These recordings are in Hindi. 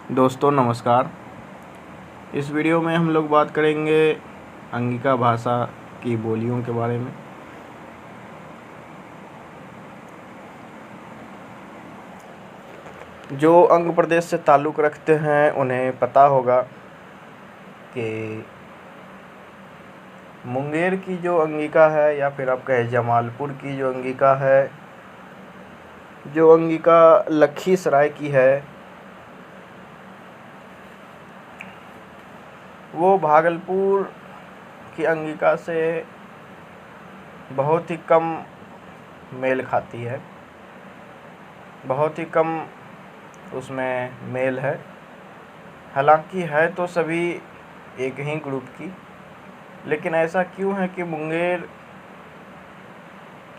दोस्तों नमस्कार। इस वीडियो में हम लोग बात करेंगे अंगिका भाषा की बोलियों के बारे में। जो अंग प्रदेश से ताल्लुक़ रखते हैं उन्हें पता होगा कि मुंगेर की जो अंगिका है या फिर आप कहें जमालपुर की जो अंगिका है, जो अंगिका लखीसराय की है, वो भागलपुर की अंगिका से बहुत ही कम मेल खाती है, बहुत ही कम उसमें मेल है। हालांकि है तो सभी एक ही ग्रुप की, लेकिन ऐसा क्यों है कि मुंगेर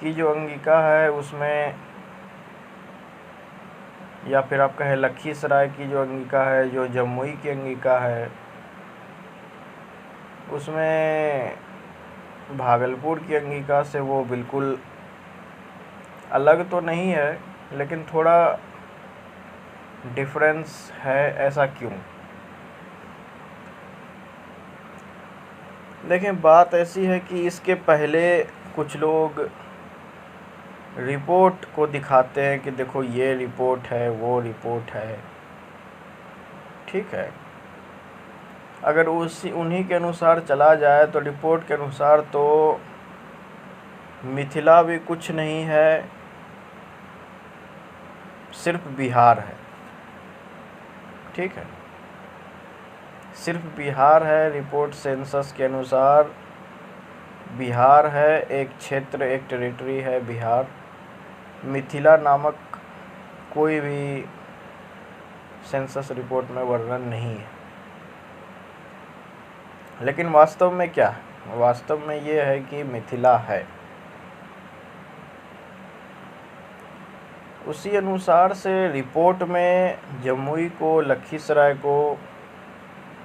की जो अंगिका है उसमें, या फिर आप कहें लखीसराय की जो अंगिका है, जो जमुई की अंगिका है, उसमें भागलपुर की अंगिका से वो बिल्कुल अलग तो नहीं है, लेकिन थोड़ा डिफरेंस है। ऐसा क्यों? देखें, बात ऐसी है कि इसके पहले कुछ लोग रिपोर्ट को दिखाते हैं कि देखो ये रिपोर्ट है, वो रिपोर्ट है, ठीक है। अगर उन्हीं के अनुसार चला जाए तो रिपोर्ट के अनुसार तो मिथिला भी कुछ नहीं है, सिर्फ बिहार है, ठीक है। सिर्फ बिहार है। रिपोर्ट सेंसस के अनुसार बिहार है, एक क्षेत्र, एक टेरिटरी है बिहार। मिथिला नामक कोई भी सेंसस रिपोर्ट में वर्णन नहीं है। लेकिन वास्तव में क्या है? वास्तव में ये है कि मिथिला है। उसी अनुसार से रिपोर्ट में जमुई को, लखीसराय को,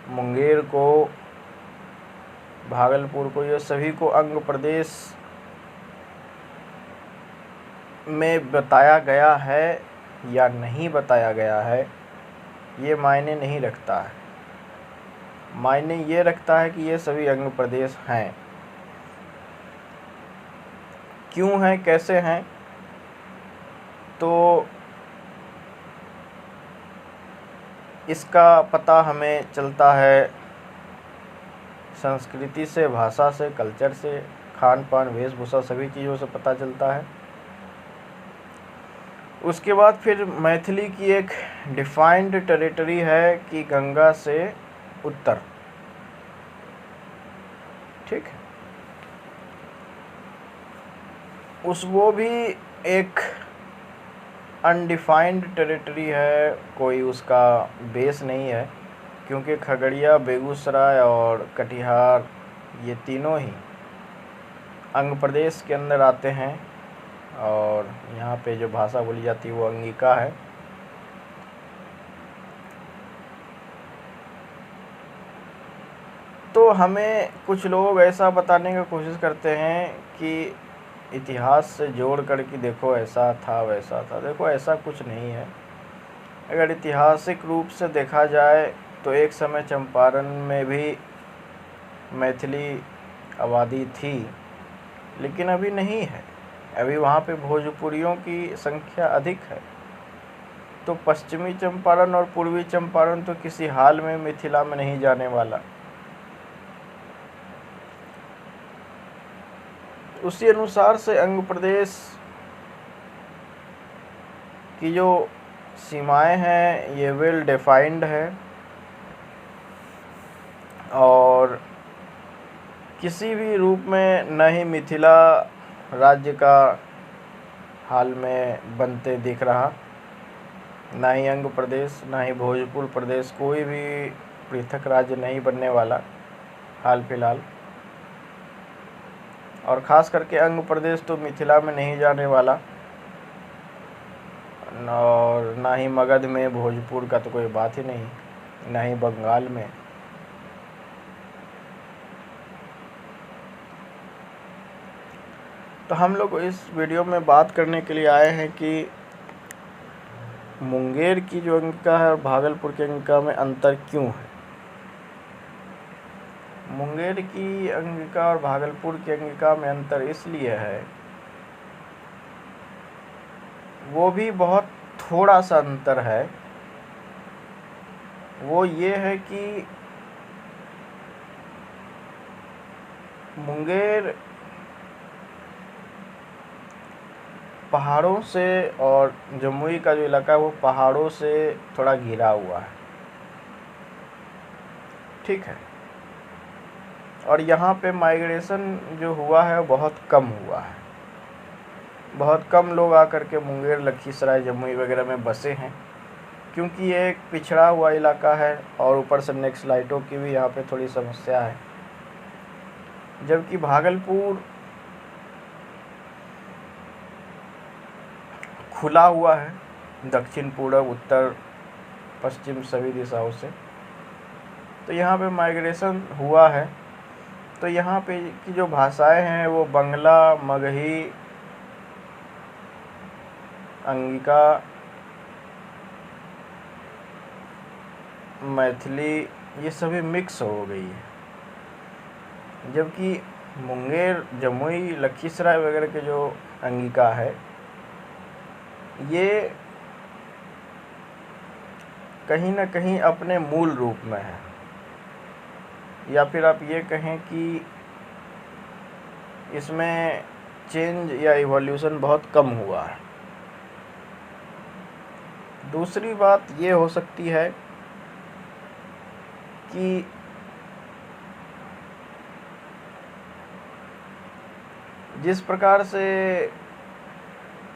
मुंगेर को, भागलपुर को, ये सभी को अंग प्रदेश में बताया गया है या नहीं बताया गया है, ये मायने नहीं रखता है। मायने ये रखता है कि ये सभी अंग प्रदेश हैं। क्यों हैं, कैसे हैं? तो इसका पता हमें चलता है संस्कृति से, भाषा से, कल्चर से, खान पान, वेशभूषा, सभी चीज़ों से पता चलता है। उसके बाद फिर मैथिली की एक डिफाइंड टेरिटरी है कि गंगा से उत्तर, ठीक है। वो भी एक अनडिफाइंड टेरिटरी है, कोई उसका बेस नहीं है, क्योंकि खगड़िया, बेगूसराय और कटिहार ये तीनों ही अंग प्रदेश के अंदर आते हैं और यहाँ पे जो भाषा बोली जाती है वो अंगिका है। तो हमें कुछ लोग ऐसा बताने की कोशिश करते हैं कि इतिहास से जोड़ कर कि देखो ऐसा था, वैसा था। देखो, ऐसा कुछ नहीं है। अगर ऐतिहासिक रूप से देखा जाए तो एक समय चंपारण में भी मैथिली आबादी थी, लेकिन अभी नहीं है। अभी वहाँ पे भोजपुरियों की संख्या अधिक है। तो पश्चिमी चंपारण और पूर्वी चंपारण तो किसी हाल में मिथिला में नहीं जाने वाला। उसी अनुसार से अंग प्रदेश की जो सीमाएं हैं ये वेल डिफाइंड है और किसी भी रूप में न ही मिथिला राज्य का हाल में बनते दिख रहा, न ही अंग प्रदेश, न ही भोजपुर प्रदेश, कोई भी पृथक राज्य नहीं बनने वाला हाल फिलहाल। और ख़ास करके अंग प्रदेश तो मिथिला में नहीं जाने वाला, और ना ही मगध में, भोजपुर का तो कोई बात ही नहीं, ना ही बंगाल में। तो हम लोग इस वीडियो में बात करने के लिए आए हैं कि मुंगेर की जो अंगिका है और भागलपुर की अंगिका में अंतर क्यों है? मुंगेर की अंगिका और भागलपुर की अंगिका में अंतर इसलिए है, वो भी बहुत थोड़ा सा अंतर है। वो ये है कि मुंगेर पहाड़ों से और जमुई का जो इलाका है वो पहाड़ों से थोड़ा घिरा हुआ है, ठीक है। और यहाँ पे माइग्रेशन जो हुआ है वो बहुत कम हुआ है। बहुत कम लोग आकर के मुंगेर, लखीसराय, जमुई वगैरह में बसे हैं, क्योंकि ये एक पिछड़ा हुआ इलाका है और ऊपर से नक्सलाइटों की भी यहाँ पे थोड़ी समस्या है। जबकि भागलपुर खुला हुआ है, दक्षिण, पूर्व, उत्तर, पश्चिम सभी दिशाओं से, तो यहाँ पे माइग्रेशन हुआ है। तो यहाँ पे की जो भाषाएं हैं वो बंगला, मगही, अंगिका, मैथिली, ये सभी मिक्स हो गई है। जबकि मुंगेर, जमुई, लखीसराय वगैरह के जो अंगिका है ये कहीं ना कहीं अपने मूल रूप में है, या फिर आप ये कहें कि इसमें चेंज या इवोल्यूशन बहुत कम हुआ है। दूसरी बात ये हो सकती है कि जिस प्रकार से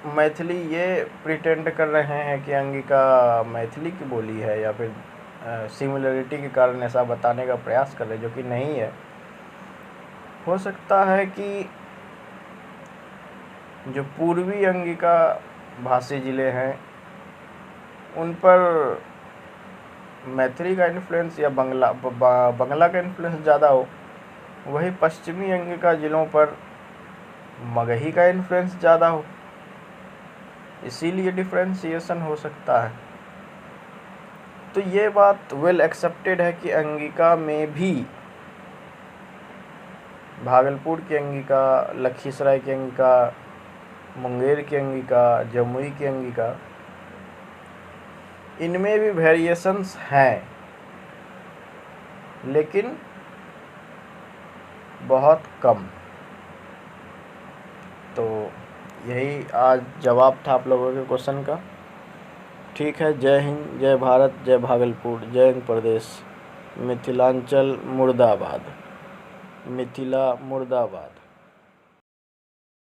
मैथिली ये प्रिटेंड कर रहे हैं कि अंगिका मैथिली की बोली है, या फिर सिमिलरिटी के कारण ऐसा बताने का प्रयास कर रहे हैं, जो कि नहीं है। हो सकता है कि जो पूर्वी अंगिका भाषी ज़िले हैं उन पर मैथिली का इन्फ्लुएंस या बंगला का इन्फ्लुएंस ज़्यादा हो, वही पश्चिमी अंगिका ज़िलों पर मगही का इन्फ्लुएंस ज़्यादा हो, इसीलिए डिफ्रेंसिएशन हो सकता है। तो ये बात वेल एक्सेप्टेड है कि अंगिका में भी भागलपुर की अंगिका, लखीसराय की अंगिका, मुंगेर की अंगिका, जमुई की अंगिका, इनमें भी वेरिएशंस हैं, लेकिन बहुत कम। तो यही आज जवाब था आप लोगों के क्वेश्चन का। ठीक है, जय हिंद, जय भारत, जय भागलपुर, जय हिंद प्रदेश, मिथिलांचल मुर्दाबाद, मिथिला मुर्दाबाद।